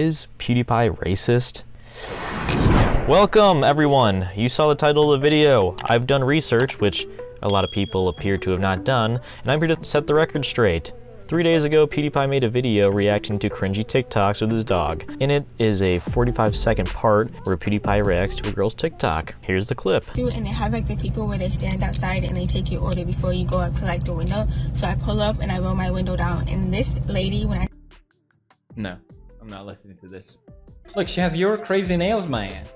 Is PewDiePie racist? Welcome everyone! You saw the title of the video. I've done research, which a lot of people appear to have not done, and I'm here to set the record straight. 3 days ago, PewDiePie made a video reacting to cringy TikToks with his dog. In it is a 45-second part where PewDiePie reacts to a girl's TikTok. Here's the clip. And it has like the people where they stand outside and they take your order before you go up to like the window. So I pull up and I roll my window down, and this lady, when I... No, I'm not listening to this. Look, she has your crazy nails, man.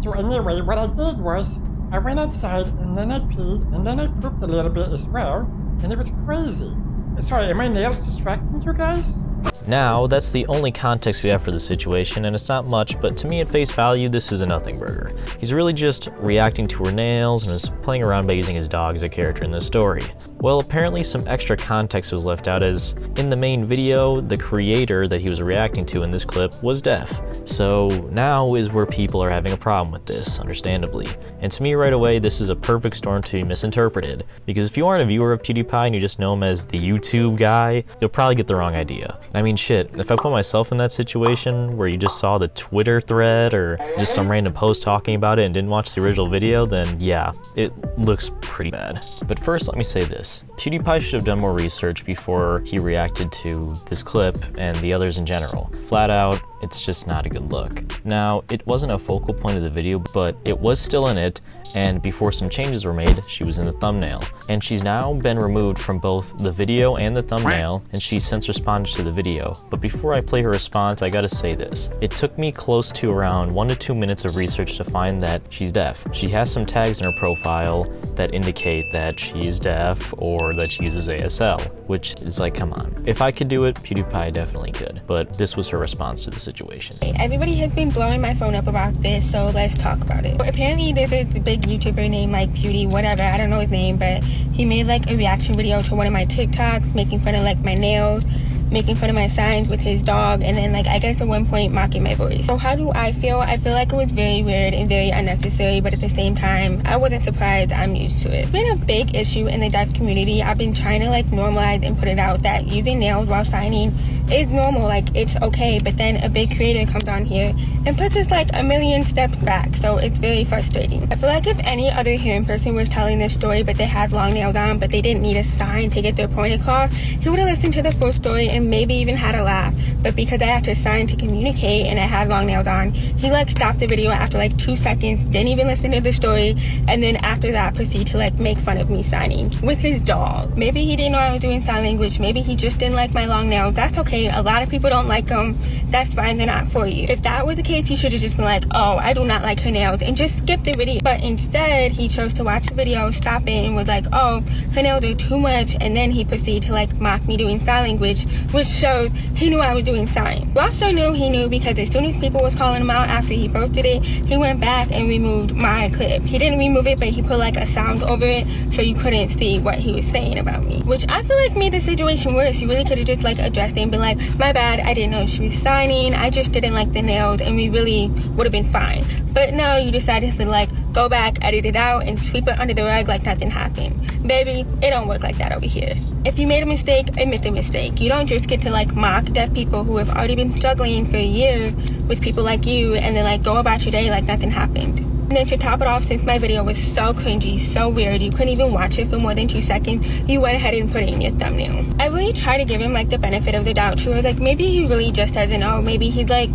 So anyway, what I did was, I went outside and then I peed and then I pooped a little bit as well, and it was crazy. Sorry, are my nails distracting you guys? Now, that's the only context we have for the situation, and it's not much, but to me at face value, this is a nothing burger. He's really just reacting to her nails and is playing around by using his dog as a character in this story. Well, apparently some extra context was left out, as in the main video, the creator that he was reacting to in this clip was deaf. So now is where people are having a problem with this, understandably. And to me right away, this is a perfect storm to be misinterpreted, because if you aren't a viewer of PewDiePie and you just know him as the YouTube guy, you'll probably get the wrong idea. I mean, shit, if I put myself in that situation where you just saw the Twitter thread or just some random post talking about it and didn't watch the original video, then yeah, it looks pretty bad. But first, let me say this. PewDiePie should have done more research before he reacted to this clip and the others in general. Flat out, it's just not a good look. Now, it wasn't a focal point of the video, but it was still in it, and before some changes were made, she was in the thumbnail. And she's now been removed from both the video and the thumbnail, and she's since responded to the video. But before I play her response, I gotta say this. It took me close to around 1 to 2 minutes of research to find that she's deaf. She has some tags in her profile that indicate that she's deaf or that she uses ASL, which is like, come on. If I could do it, PewDiePie definitely could. But this was her response to the situation. Everybody has been blowing my phone up about this, so let's talk about it. Apparently there's a big YouTuber named like Pewdie, whatever, I don't know his name, but he made like a reaction video to one of my TikToks, making fun of like my nails, making fun of my signs with his dog, and then like I guess at one point mocking my voice. So how do I feel? I feel like it was very weird and very unnecessary, but at the same time, I wasn't surprised. I'm used to it. It's been a big issue in the deaf community. I've been trying to like normalize and put it out that using nails while signing is normal, like it's okay, but then a big creator comes on here and puts us like a million steps back, so it's very frustrating. I feel like if any other hearing person was telling this story but they had long nails on but they didn't need a sign to get their point across, he would have listened to the full story and maybe even had a laugh. But because I had to sign to communicate and I had long nails on, he like stopped the video after like 2 seconds, didn't even listen to the story, and then after that proceeded to like make fun of me signing with his dog. Maybe he didn't know I was doing sign language, maybe he just didn't like my long nails. That's okay. A lot of people don't like them. That's fine, they're not for you. If that was the case, he should have just been like, oh, I do not like her nails, and just skip the video. But instead, he chose to watch the video, stop it, and was like, oh, her nails are too much, and then he proceeded to like mock me doing sign language, which shows he knew I was doing sign. We also knew he knew because as soon as people was calling him out after he posted it, he went back and removed my clip. He didn't remove it, but he put like a sound over it so you couldn't see what he was saying about me, which I feel like made the situation worse. You really could have just like addressed it and been like, my bad, I didn't know she was signing, I just didn't like the nails, and we really would have been fine. But no, you decided to like go back, edit it out, and sweep it under the rug like nothing happened. Baby, it don't work like that over here. If you made a mistake, admit the mistake. You don't just get to like mock deaf people who have already been struggling for years with people like you and then like go about your day like nothing happened. And then to top it off, since my video was so cringy, so weird, you couldn't even watch it for more than 2 seconds, you went ahead and put it in your thumbnail. I really tried to give him like the benefit of the doubt. She was like, maybe he really just doesn't know. Maybe he's like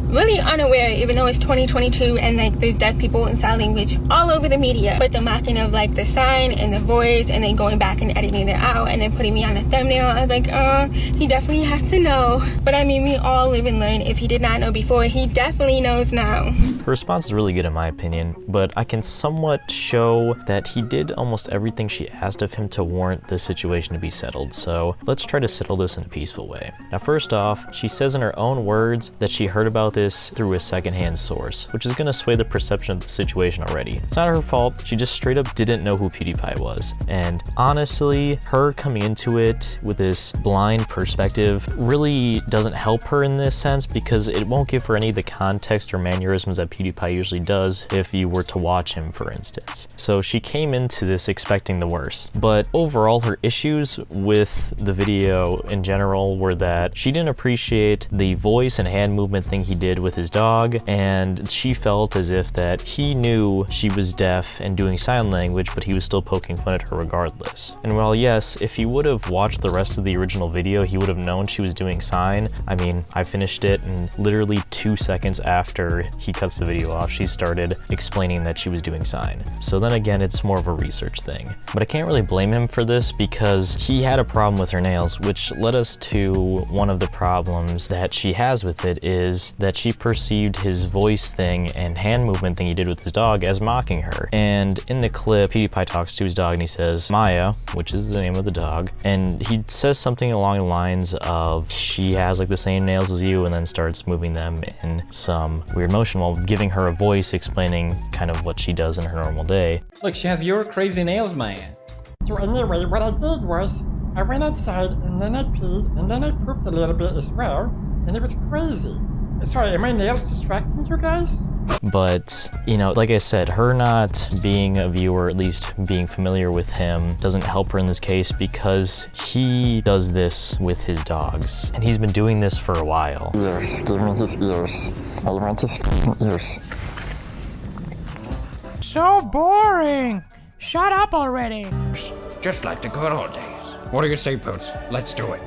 really unaware, even though it's 2022 and like there's deaf people in sign language all over the media. But the mocking of like the sign and the voice and then going back and editing it out and then putting me on a thumbnail, I was like, he definitely has to know. But I mean, we all live and learn. If he did not know before, he definitely knows now. Her response is really good in my opinion, but I can somewhat show that he did almost everything she asked of him to warrant this situation to be settled, so let's try to settle this in a peaceful way. Now first off, she says in her own words that she heard about this this through a secondhand source, which is gonna sway the perception of the situation already. It's not her fault, she just straight up didn't know who PewDiePie was. And honestly, her coming into it with this blind perspective really doesn't help her in this sense, because it won't give her any of the context or mannerisms that PewDiePie usually does if you were to watch him, for instance. So she came into this expecting the worst. But overall, her issues with the video in general were that she didn't appreciate the voice and hand movement thing he did with his dog, and she felt as if that he knew she was deaf and doing sign language, but he was still poking fun at her regardless. And while yes, if he would have watched the rest of the original video, he would have known she was doing sign. I mean, I finished it, and literally 2 seconds after he cuts the video off, she started explaining that she was doing sign. So then again, it's more of a research thing. But I can't really blame him for this, because he had a problem with her nails, which led us to one of the problems that she has with it, is that she perceived his voice thing and hand movement thing he did with his dog as mocking her. And in the clip, PewDiePie talks to his dog and he says, Maya, which is the name of the dog, and he says something along the lines of, she has like the same nails as you, and then starts moving them in some weird motion while giving her a voice explaining kind of what she does in her normal day. Look, she has your crazy nails, man. So anyway, what I did was, I went outside and then I peed and then I pooped a little bit as well, and it was crazy. Sorry, are my nails distracting you guys? But, you know, like I said, her not being a viewer, at least being familiar with him, doesn't help her in this case, because he does this with his dogs. And he's been doing this for a while. Ears, give me his ears. I want his f***ing ears. So boring! Shut up already! Just like the good old days. What do you say, Poots? Let's do it.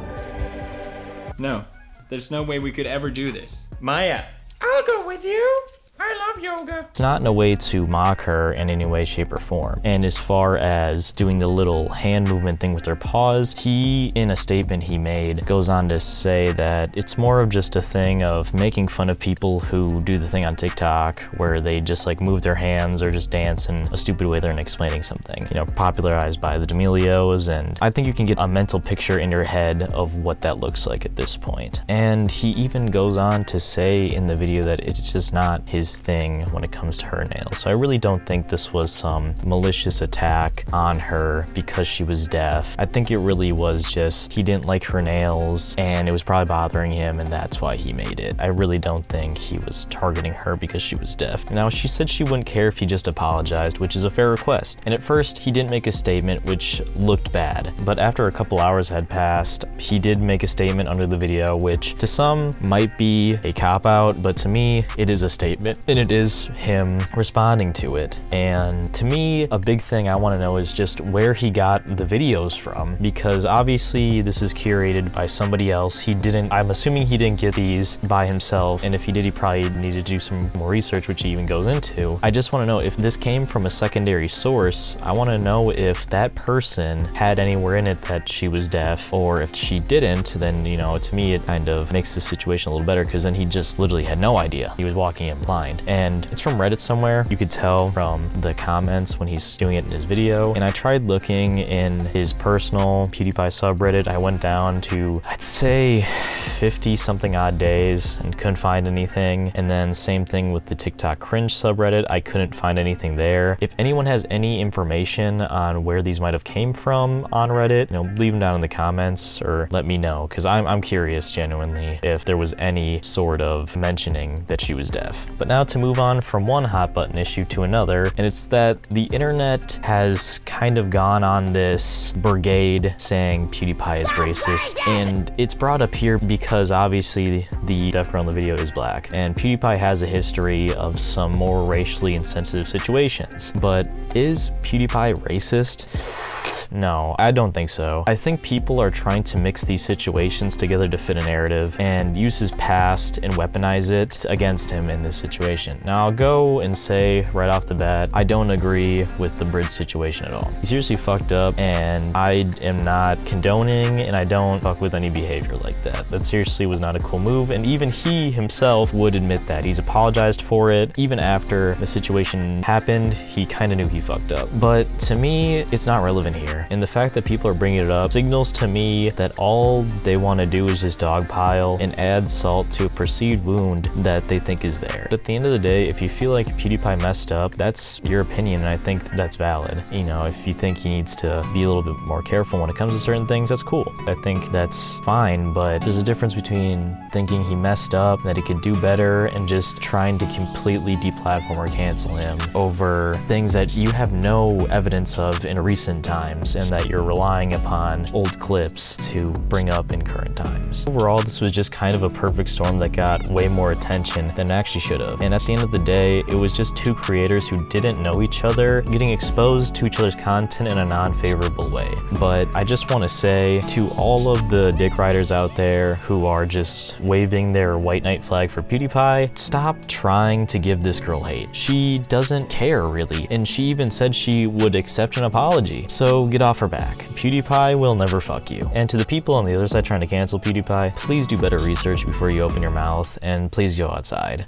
No, there's no way we could ever do this. Maya! I'll go with you! I love yoga. It's not in a way to mock her in any way, shape, or form. And as far as doing the little hand movement thing with their paws, he, in a statement he made, goes on to say that it's more of just a thing of making fun of people who do the thing on TikTok where they just like move their hands or just dance in a stupid way they're explaining something. You know, popularized by the D'Amelios, and I think you can get a mental picture in your head of what that looks like at this point. And he even goes on to say in the video that it's just not his thing when it comes to her nails. So I really don't think this was some malicious attack on her because she was deaf. I think it really was just he didn't like her nails and it was probably bothering him, and that's why he made it. I really don't think he was targeting her because she was deaf. Now, she said she wouldn't care if he just apologized, which is a fair request. And at first, he didn't make a statement, which looked bad. But after a couple hours had passed, he did make a statement under the video, which to some might be a cop-out, but to me, it is a statement. And it is him responding to it. And to me, a big thing I want to know is just where he got the videos from, because obviously this is curated by somebody else. I'm assuming he didn't get these by himself, and if he did, he probably needed to do some more research, which he even goes into. I just want to know if this came from a secondary source. I want to know if that person had anywhere in it that she was deaf, or if she didn't, then, you know, to me, it kind of makes the situation a little better, because then he just literally had no idea. He was walking in blind. And it's from Reddit somewhere. You could tell from the comments when he's doing it in his video. And I tried looking in his personal PewDiePie subreddit. I went down to, I'd say, 50 something odd days and couldn't find anything. And then same thing with the TikTok cringe subreddit. I couldn't find anything there. If anyone has any information on where these might have came from on Reddit, you know, leave them down in the comments or let me know, because I'm curious genuinely if there was any sort of mentioning that she was deaf. But now to move on from one hot button issue to another, and it's that the internet has kind of gone on this brigade saying PewDiePie is racist, and it's brought up here because obviously the deaf girl in the video is black, and PewDiePie has a history of some more racially insensitive situations. But is PewDiePie racist? No, I don't think so. I think people are trying to mix these situations together to fit a narrative and use his past and weaponize it against him in this situation. situation. Now, I'll go and say right off the bat, I don't agree with the bridge situation at all. He seriously fucked up, and I am not condoning, and I don't fuck with any behavior like that. That seriously was not a cool move, and even he himself would admit that. He's apologized for it. Even after the situation happened, he kind of knew he fucked up. But to me, it's not relevant here. And the fact that people are bringing it up signals to me that all they want to do is just dogpile and add salt to a perceived wound that they think is there. But at the end of the day, if you feel like PewDiePie messed up, that's your opinion, and I think that's valid. You know, if you think he needs to be a little bit more careful when it comes to certain things, that's cool. I think that's fine, but there's a difference between thinking he messed up, that he could do better, and just trying to completely deplatform or cancel him over things that you have no evidence of in recent times and that you're relying upon old clips to bring up in current times. Overall, this was just kind of a perfect storm that got way more attention than it actually should have. And at the end of the day, it was just two creators who didn't know each other getting exposed to each other's content in a non-favorable way. But I just want to say to all of the dick riders out there who are just waving their white knight flag for PewDiePie, stop trying to give this girl hate. She doesn't care really, and she even said she would accept an apology. So get off her back. PewDiePie will never fuck you. And to the people on the other side trying to cancel PewDiePie, please do better research before you open your mouth, and please go outside.